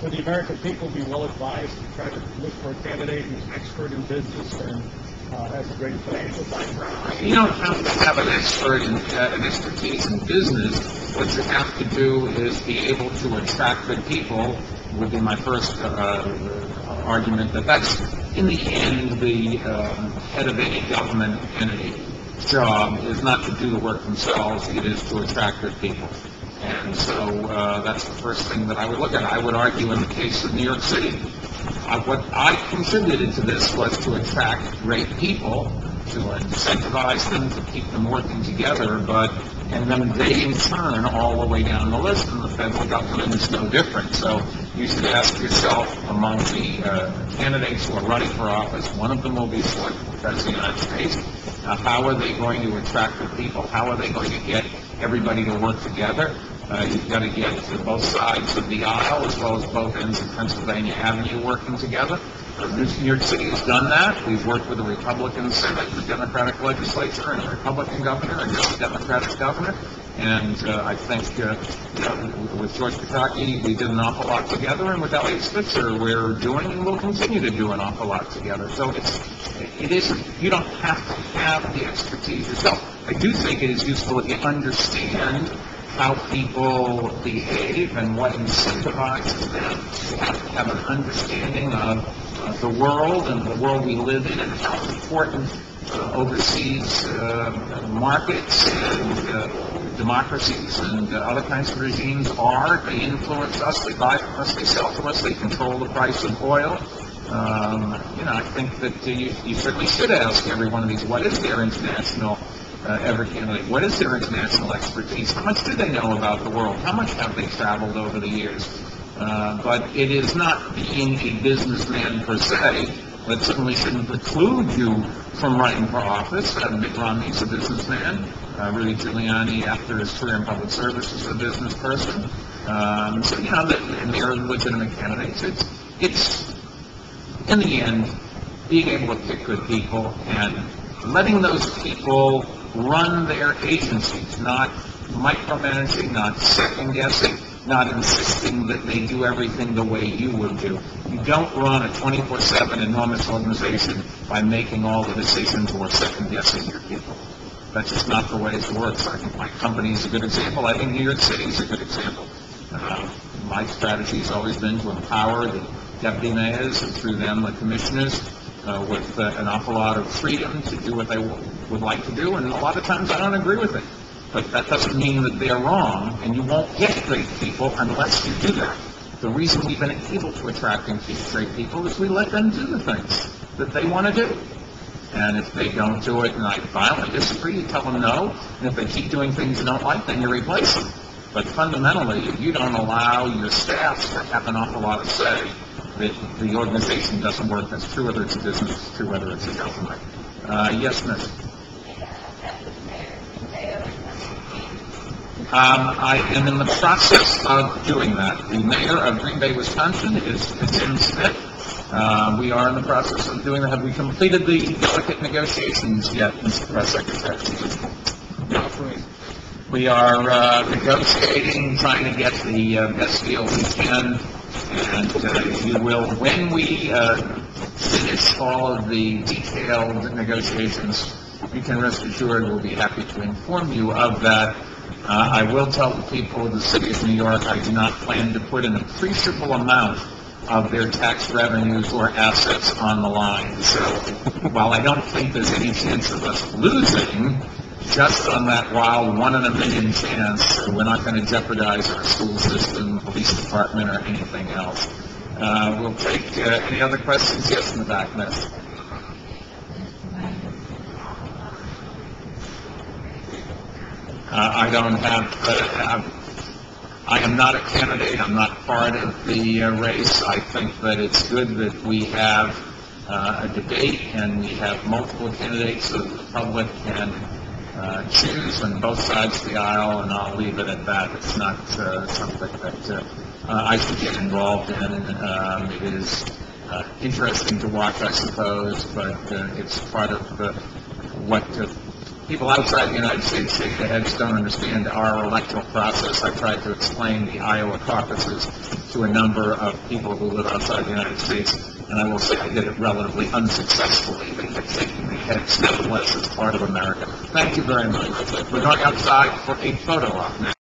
would the American people be well advised to try to look for a candidate who's an expert in business and has a great financial background? You don't have to have an expertise in business. What you have to do is be able to attract good people. Would be my first argument that's in the end the head of any government entity job is not to do the work themselves, it is to attract good people. And so that's the first thing that I would look at. I would argue in the case of New York City, what I contributed to this was to attract great people, to incentivize them, to keep them working together, and then they in turn all the way down the list, and the federal government is no different. So you should ask yourself, among the candidates who are running for office, one of them will be selected for President of the United States. How are they going to attract the people? How are they going to get everybody to work together? You've got to get to both sides of the aisle, as well as both ends of Pennsylvania Avenue working together. New York City has done that. We've worked with a Republican Senate, a Democratic legislature, and a Republican governor, and a Democratic governor. And I think with George Pataki, we did an awful lot together, and with Elliot Spitzer, we're doing and will continue to do an awful lot together. So it isn't, you don't have to have the expertise yourself. I do think it is useful if you understand how people behave and what incentivizes them. You have to have an understanding of the world and the world we live in and how important overseas markets and democracies and other kinds of regimes are. They influence us, they buy from us, they sell from us, they control the price of oil. I think that you certainly should ask every one of these, what is their international every candidate, what is their international expertise? How much do they know about the world? How much have they traveled over the years? But it is not being a businessman per se. That certainly shouldn't preclude you from running for office. Mitt Romney's a businessman. Rudy Giuliani, after his career in public service, is a business person. And they're legitimate candidates. It's in the end, being able to pick good people and letting those people run their agencies, not micromanaging, not second-guessing, not insisting that they do everything the way you would do. You don't run a 24/7 enormous organization by making all the decisions or second-guessing your people. That's just not the way it works. I think my company is a good example. I think New York City is a good example. My strategy has always been to empower the deputy mayors and through them the commissioners with an awful lot of freedom to do what they would like to do, and a lot of times I don't agree with it. But that doesn't mean that they're wrong, and you won't get great people unless you do that. The reason we've been able to attract and keep great people is we let them do the things that they want to do. And if they don't do it, and I violently disagree, you tell them no, and if they keep doing things you don't like, then you replace them. But fundamentally, if you don't allow your staff to have an awful lot of say, that the organization doesn't work. That's true whether it's a business, it's true whether it's a government. Yes, miss. I am in the process of doing that. The mayor of Green Bay, Wisconsin is Tim Smith. We are in the process of doing that. Have we completed the delicate negotiations yet, Mr. Press Secretary? We are negotiating, trying to get the best deal we can. And you will, when we finish all of the detailed negotiations, you can rest assured we'll be happy to inform you of that. I will tell the people of the city of New York I do not plan to put an appreciable amount of their tax revenues or assets on the line. So while I don't think there's any chance of us losing, just on that wild 1 in a million chance, we're not going to jeopardize our school system, police department, or anything else. We'll take any other questions? Yes, in the back, miss. I don't have, I am not a candidate. I'm not part of the race. I think that it's good that we have a debate and we have multiple candidates so that the public can choose on both sides of the aisle, and I'll leave it at that. It's not something that I should get involved in. It is interesting to watch, I suppose, but it's part of what people outside the United States shake their heads, don't understand our electoral process. I tried to explain the Iowa caucuses to a number of people who live outside the United States, and I will say I did it relatively unsuccessfully. They kept shaking their heads. Nevertheless, it's part of America. Thank you very much. We're going outside for a photo op now.